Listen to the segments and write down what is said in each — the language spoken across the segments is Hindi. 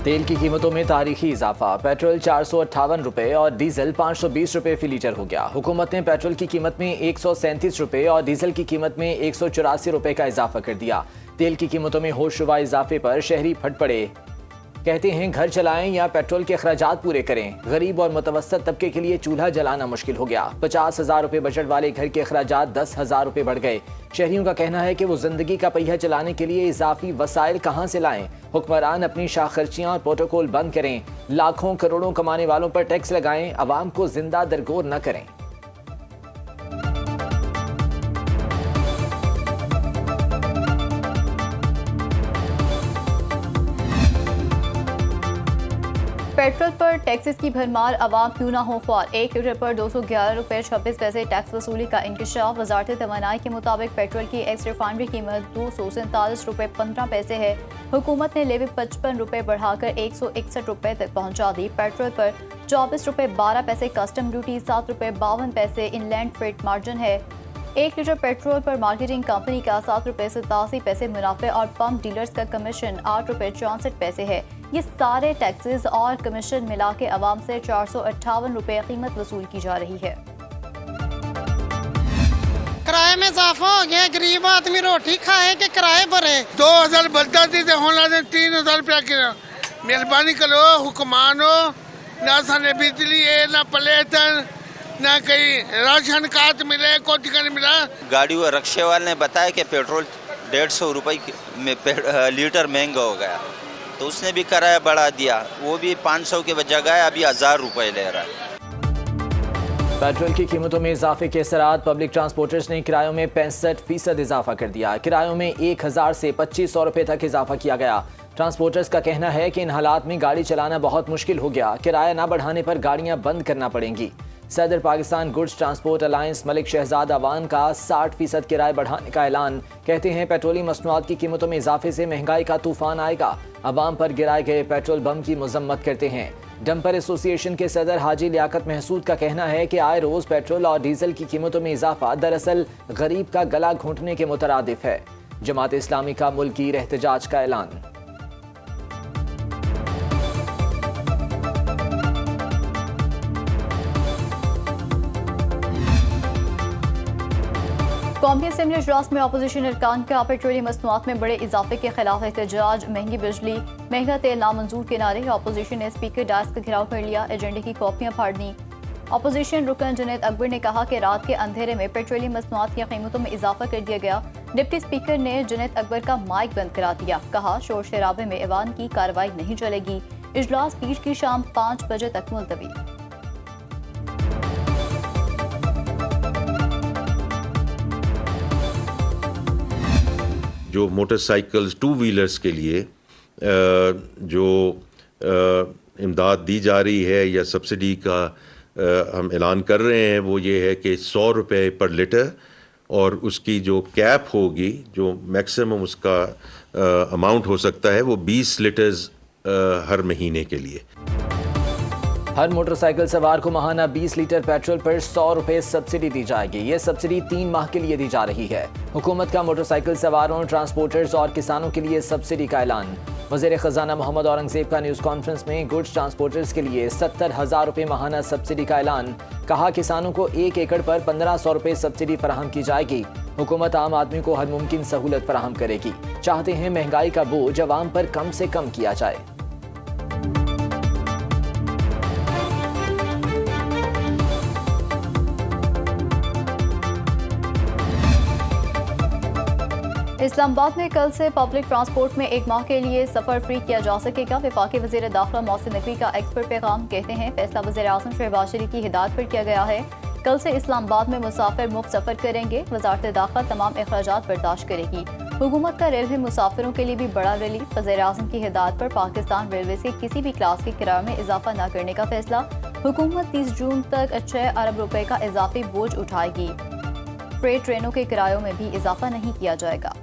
तेल की कीमतों में तारीखी इजाफा। पेट्रोल 458 रुपए और डीजल 520 रुपए फी लीटर हो गया। हुकूमत ने पेट्रोल की कीमत में 137 रुपए और डीजल की कीमत में 184 रुपए का इजाफा कर दिया। तेल की कीमतों में होशरुबा इजाफे पर शहरी फट पड़े। कहते हैं घर चलाएं या पेट्रोल के अखराजात पूरे करें। गरीब और मुतवस्सत तबके के लिए चूल्हा जलाना मुश्किल हो गया। 50,000 रुपए बजट वाले घर के अखराजात 10,000 रुपए बढ़ गए। शहरियों का कहना है कि वो जिंदगी का पहिया चलाने के लिए इजाफी वसाइल कहां से लाएं। हुक्मरान अपनी शाखर्चियां और प्रोटोकॉल बंद करें। लाखों करोड़ों कमाने वालों पर टैक्स लगाएं। अवाम को जिंदा दरगोर न करें। पेट्रोल पर टैक्सेस की भरमार, अवाम क्यों ना हो ख्वार। 1 लीटर पर 211 रुपये 26 पैसे टैक्स वसूली का इंकशाफ। वजारत तवानाई के मुताबिक पेट्रोल की एक्स रिफाइनरी कीमत 247 रुपये 15 पैसे है। हुकूमत ने लेवी 55 रुपये बढ़ाकर 161 रुपये तक पहुँचा दी। पेट्रोल पर 24 रुपये 12 पैसे कस्टम ड्यूटी, 7 रुपये 52 पैसे इनलैंड फ्रेट मार्जिन है। 1 लीटर पेट्रोल पर मार्केटिंग कंपनी का 7 रुपये 87 पैसे मुनाफे और पंप डीलर्स का कमीशन 8 रुपये 64 पैसे है। ये सारे टैक्सेस और कमीशन मिला के अवाम से 458 रुपये कीमत वसूल की जा रही है। किराए में इजाफा हो गया। गरीब आदमी रोटी खाए के किराए भरे। 2000 बदला दी से होना 3000 रुपया किलो। मेहरबानी करो हुक्मानो, ना साने बिजली है, ना प्लेटन, ना कहीं राशन कार्ड मिले, कोई नहीं मिला। गाड़ी व रक्शे वाले ने बताया कि पेट्रोल 150 रुपये में लीटर महंगा हो गया, तो उसने भी किराया बढ़ा दिया। वो भी 500 के बजाय अभी 1000 रुपये ले रहा है। पेट्रोल की कीमतों में इजाफे के असरात। पब्लिक ट्रांसपोर्टर्स ने किरायों में 65% इजाफा कर दिया। किरायों में 1000 से 2500 रुपये तक इजाफा किया गया। ट्रांसपोर्टर्स का कहना है कि इन हालात में गाड़ी चलाना बहुत मुश्किल हो गया। किराया न बढ़ाने पर गाड़ियां बंद करना पड़ेंगी। सदर Pakistan goods transport alliance Malik Shahzad Awan का 60% किराए बढ़ाने का ऐलान। कहते हैं पेट्रोलियम मसनूआत की कीमतों में इजाफे से महंगाई का तूफान आएगा। अवाम पर गिराए गए पेट्रोल बम की मजम्मत करते हैं। डंपर एसोसिएशन के सदर हाजी लियाकत महसूद का कहना है कि आए रोज पेट्रोल और डीजल की कीमतों में इजाफा दरअसल गरीब का गला घोंटने के मुतरादिफ है। जमात इस्लामी का मुल्की एहतजाज का ऐलान। कौमी असेंबली इजलास में अपोजिशन अरकान का पेट्रोलियम मसनूआत में बड़े इजाफे के खिलाफ एहतजाज। महंगी बिजली, महंगा तेल नामंजूर के नारे। अपोजिशन ने स्पीकर डायस का घेराव कर लिया। एजेंडे की कॉपियां फाड़ दी। अपोजिशन रुकन जुनैद अकबर ने कहा कि रात के अंधेरे में पेट्रोलियम मसनूआत की कीमतों में इजाफा कर दिया गया। डिप्टी स्पीकर ने जुनैद अकबर का माइक बंद करा दिया। कहा शोर शराबे में ऐवान की कार्रवाई नहीं चलेगी। इजलास पीर की शाम 5 बजे तक मुलतवी। जो मोटरसाइकिल्स, 2 व्हीलर्स के लिए जो इमदाद दी जा रही है या सब्सिडी का हम ऐलान कर रहे हैं, वो ये है कि 100 रुपये पर लीटर, और उसकी जो कैप होगी, जो मैक्सिमम उसका अमाउंट हो सकता है, वो 20 लीटर्स हर महीने के लिए। हर मोटरसाइकिल सवार को माहाना 20 लीटर पेट्रोल पर 100 रुपए सब्सिडी दी जाएगी। ये सब्सिडी 3 माह के लिए दी जा रही है। हुकूमत का मोटरसाइकिल सवारों, ट्रांसपोर्टर्स और किसानों के लिए सब्सिडी का ऐलान। वज़ीर ख़जाना मोहम्मद औरंगज़ेब का न्यूज़ कॉन्फ्रेंस में गुड्स ट्रांसपोर्टर्स के लिए 70,000 रुपये माहाना सब्सिडी का ऐलान। कहा किसानों को 1 एकड़ पर 1500 रुपये सब्सिडी फराहम की जाएगी। हुकूमत आम आदमी को हर मुमकिन सहूलत फराहम करेगी। चाहते हैं महंगाई का बोझ अवाम पर कम से कम किया जाए। इस्लामाबाद में कल से पब्लिक ट्रांसपोर्ट में 1 माह के लिए सफर फ्री किया जा सकेगा। वफाकी वज़ीर दाखिला मोहसिन नकवी का एक्सपर्ट पैगाम। कहते हैं फैसला वज़ीर आज़म शहबाज शरीफ की हिदायत पर किया गया है। कल से इस्लामाबाद में मुसाफिर मुफ्त सफर करेंगे। वजारत दाखिला तमाम अखराजात बर्दाश्त करेगी। हुकूमत का रेलवे मुसाफिरों के लिए भी बड़ा रिलीफ। वज़ीर आज़म की हिदायत पर पाकिस्तान रेलवे से किसी भी क्लास के किराए में इजाफा न करने का फैसला। हुकूमत 30 जून तक 6 अरब रुपए का इजाफी बोझ उठाएगी। फ्रेट ट्रेनों के किरायों में भी इजाफा नहीं किया जाएगा।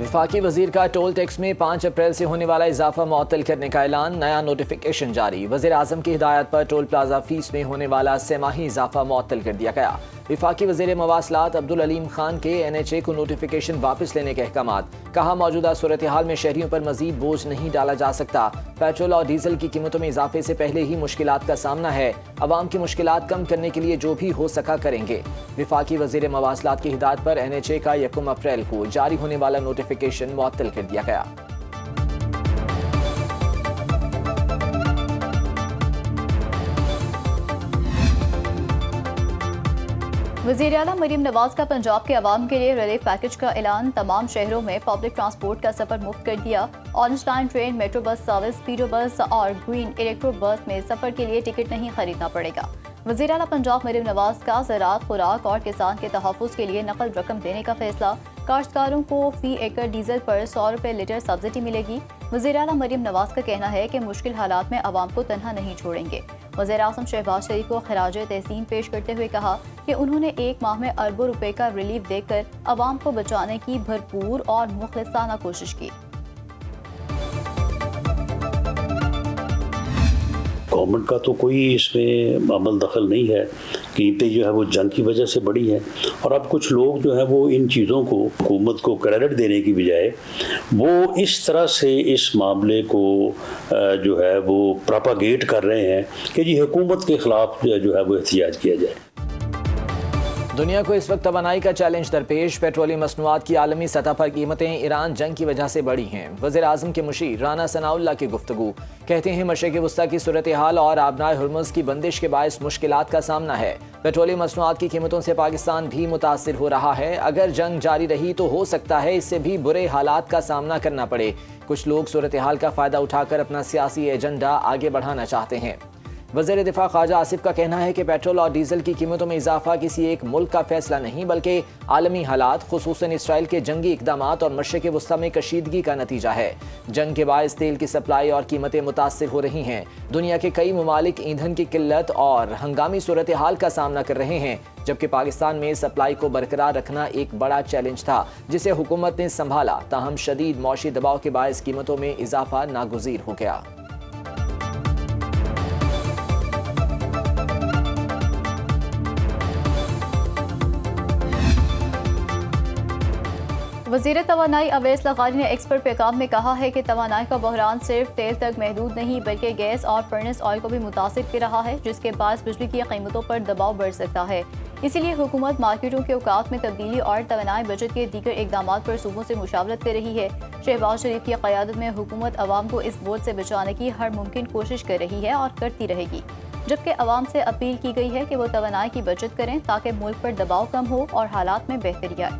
वफाकी वजीर का टोल टैक्स में 5 अप्रैल से होने वाला इजाफा मुअत्तल करने का ऐलान, नया नोटिफिकेशन जारी। वजीर आजम की हिदायत पर टोल प्लाजा फीस में होने वाला सेमाही इजाफा मुअत्तल कर दिया गया। वफाकी वजीर मवासलात अब्दुल अलीम खान के NHA को नोटिफिकेशन वापस लेने के अहकामात। कहा, मौजूदा सूरत हाल में शहरियों पर मजीद बोझ नहीं डाला जा सकता। पेट्रोल और डीजल की कीमतों में इजाफे से पहले ही मुश्किलात का सामना है। अवाम की मुश्किलात कम करने के लिए जो भी हो सका करेंगे। वफाकी वजीर मवासलात की हिदायत पर NHA का 1 अप्रैल को जारी होने वाला नोटिफिकेशन मुअत्तल कर दिया गया। वज़ीर आला मरीम नवाज का पंजाब के अवाम के लिए रिलीफ पैकेज का ऐलान। तमाम शहरों में पब्लिक ट्रांसपोर्ट का सफर मुफ्त कर दिया। Orange line train, metro bus service, Speedo bus और ग्रीन इलेक्ट्रो बस में सफर के लिए टिकट नहीं खरीदना पड़ेगा। वज़ीर आला पंजाब मरीम नवाज का ज़राअत, खुराक और किसान के तहफ़्फ़ुज़ के लिए नकद रकम देने का फैसला। काश्तकारों को फी एकड़ डीजल पर 100 रुपये लीटर सब्सिडी मिलेगी। वज़ीर आला मरीम नवाज का कहना है कि मुश्किल हालात में अवाम को तन्हा नहीं छोड़ेंगे। वज़ीर आज़म शहबाज शरीफ को खराज तहसीन पेश करते हुए कहा कि उन्होंने 1 माह में अरबों रुपए का रिलीफ देकर अवाम को बचाने की भरपूर और मुखलिसाना कोशिश की। गवर्नमेंट का तो कोई इसमें अमल दखल नहीं है। कीमतें जो है वो जंग की वजह से बढ़ी हैं और अब कुछ लोग जो है वो इन चीज़ों को हुकूमत को क्रेडिट देने की बजाय वो इस तरह से इस मामले को जो है वो प्रोपागेट कर रहे हैं कि जी हुकूमत के खिलाफ जो है वो एहतिजाज किया जाए। दुनिया को इस वक्त तवानाई का चैलेंज दरपेश। पेट्रोलियम मसनूआत की आलमी सतह पर कीमतें ईरान जंग की वजह से बढ़ी हैं। वज़ीर आज़म के मुशीर राना सनाउल्लाह की गुफ्तगू। कहते हैं, मशरिक़ वस्ता की सूरत हाल और आबनाए हुर्मुज़ की बंदिश के बायस मुश्किलात का सामना है। पेट्रोलियम मसनूआत की कीमतों से पाकिस्तान भी मुतासिर हो रहा है। अगर जंग जारी रही तो हो सकता है इससे भी बुरे हालात का सामना करना पड़े। कुछ लोग सूरत हाल का फ़ायदा उठाकर अपना सियासी एजेंडा आगे बढ़ाना चाहते हैं। वज़ीर दिफा ख्वाजा आसिफ का कहना है कि पेट्रोल और डीजल की कीमतों में इजाफा किसी एक मुल्क का फैसला नहीं बल्कि आलमी हालात, खुसूसन इसराइल के जंगी इक़दामात और मशरिक़ वस्ता में कशीदगी का नतीजा है। जंग के बायस तेल की सप्लाई और कीमतें मुतासिर हो रही हैं। दुनिया के कई ममालिक ईंधन की किल्लत और हंगामी सूरत हाल का सामना कर रहे हैं, जबकि पाकिस्तान में सप्लाई को बरकरार रखना एक बड़ा चैलेंज था जिसे हुकूमत ने संभाला। ताहम शदीद मौशी दबाव के बायस कीमतों में इजाफा नागुज़ीर हो गया। वज़ीर तवानाई अवैस लगारी ने एक्सपर्ट पैगाम में कहा है कि तवानाई का बहरान सिर्फ तेल तक महदूद नहीं बल्कि गैस और फर्नेस ऑयल को भी मुतासिर कर रहा है, जिसके बाद बिजली की कीमतों पर दबाव बढ़ सकता है। इसीलिए हुकूमत मार्केटों के औकात में तब्दीली और तवानाई बजट के दीगर इकदामात पर सूबों से मुशावरत कर रही है। शहबाज शरीफ की क़यादत में हुकूमत अवाम को इस बोझ से बचाने की हर मुमकिन कोशिश कर रही है और करती रहेगी, जबकि अवाम से अपील की गई है कि वो तवानाई की बचत करें ताकि मुल्क पर दबाव कम हो और हालात में बेहतरी आए।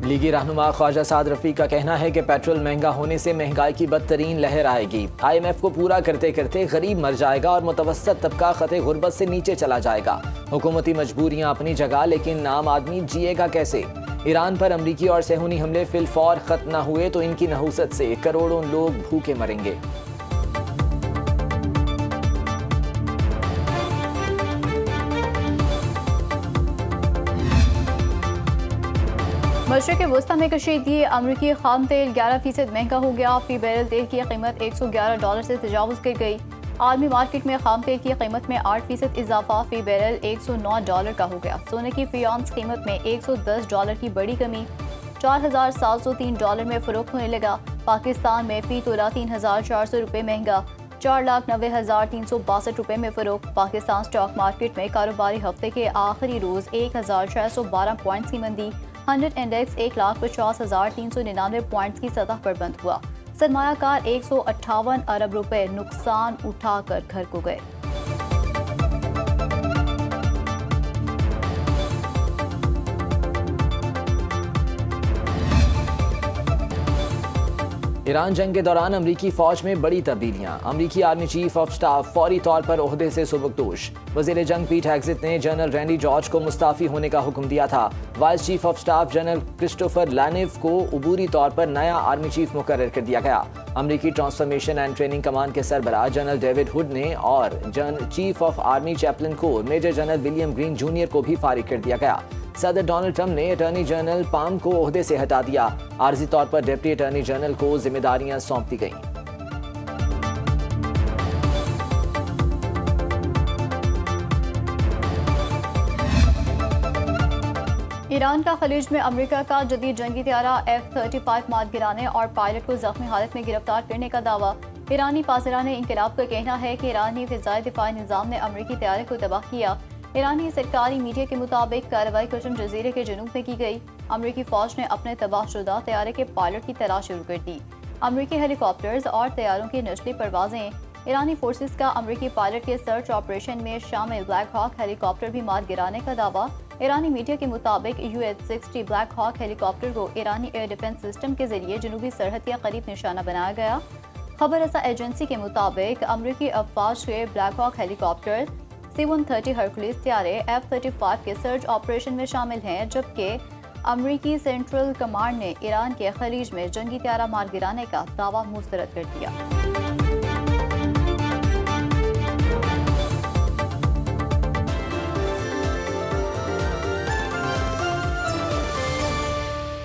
लीगी रहनुमा ख्वाजा साद रफ़ी का कहना है कि पेट्रोल महंगा होने से महंगाई की बदतरीन लहर आएगी। IMF को पूरा करते करते गरीब मर जाएगा और मुतवस्सत तबका खते गुर्बत से नीचे चला जाएगा। हुकूमती मजबूरियां अपनी जगह, लेकिन आम आदमी जिएगा कैसे? ईरान पर अमरीकी और सेहूनी हमले फिलफौर खत्म न हुए तो इनकी नहुसत से करोड़ों लोग भूखे मरेंगे। मशरिक़ वस्ता में कशीदगी। अमरीकी खाम तेल 11% महंगा हो गया। फी बैरल तेल की कीमत $111 से तजावुज़ कर गई। आलमी मार्केट में खाम तेल की कीमत में 8% इजाफा, फी बैरल $109 का हो गया। सोने की फी औंस कीमत में $110 की बड़ी कमी, $4,703 में फ़रोख्त होने लगा। पाकिस्तान में फी तोला 3,400 रुपये महंगा, 4,90,362 रुपये में फ़रोख्त। पाकिस्तान स्टॉक मार्केट में कारोबारी हफ्ते के आखिरी रोज़ 1,612 पॉइंट्स की मंदी। 100 इंडेक्स 1,50,399 पॉइंट्स की सतह पर बंद हुआ। सरमायाकार 158 अरब रुपए नुकसान उठाकर घर को गए। ईरान जंग के दौरान अमरीकी फौज में बड़ी तब्दीलियां। अमरीकी आर्मी चीफ ऑफ स्टाफ फौरी तौर पर ओहदे से सुबकदोश। वजीर जंग पीट हेग्सेथ ने जनरल रैंडी जॉर्ज को मुस्ताफी होने का हुक्म दिया था। Vice chief of staff general Christopher Laniv को अबूरी तौर पर नया आर्मी चीफ मुकर्रर कर दिया गया। अमरीकी ट्रांसफॉर्मेशन एंड ट्रेनिंग कमांड के सरबराह जनरल डेविड हुड ने और chief of army chaplain corps major general William Green junior को भी फारिग कर दिया गया। सदर डोनाल्ड ट्रंप ने अटॉर्नी जनरल पाम को ओहदे से हटा दिया। आर्जी तौर पर डिप्टी अटॉर्नी जनरल को जिम्मेदारियां सौंप दी गईं। ईरान का खलीज में अमेरिका का जदीद जंगी त्यारा F-35 मार गिराने और पायलट को जख्मी हालत में गिरफ्तार करने का दावा। ईरानी पासरान इंकलाब का कहना है कि ईरानी फिजाई दिफाई निज़ाम ने अमरीकी त्यारे को तबाह किया। ईरानी सरकारी मीडिया के मुताबिक कार्रवाई कुशम जजीरे के जनूब में की गई। अमरीकी फौज ने अपने तबाहशुदा तैयारे के पायलट की तलाश शुरू कर दी। अमरीकी हेलीकॉप्टर्स और तैयारों की नस्ली परवाजें। ईरानी फोर्सेस का अमरीकी पायलट के सर्च ऑपरेशन में शामिल ब्लैक हॉक हेलीकॉप्टर भी मार गिराने का दावा। ईरानी मीडिया के मुताबिक UH-60 ब्लैक हॉक हेलीकॉप्टर को ईरानी एयर डिफेंस सिस्टम के जरिए जनूबी सरहद के करीब निशाना बनाया गया। खबर रसा एजेंसी के मुताबिक अमरीकी अफवाज के Black Hawk helicopter C-130 Hercules त्यारे F-35 के सर्च ऑपरेशन में शामिल हैं, जबकि अमरीकी सेंट्रल कमांड ने ईरान के खलीज में जंगी त्यारा मार गिराने का दावा मुस्तरद कर दिया।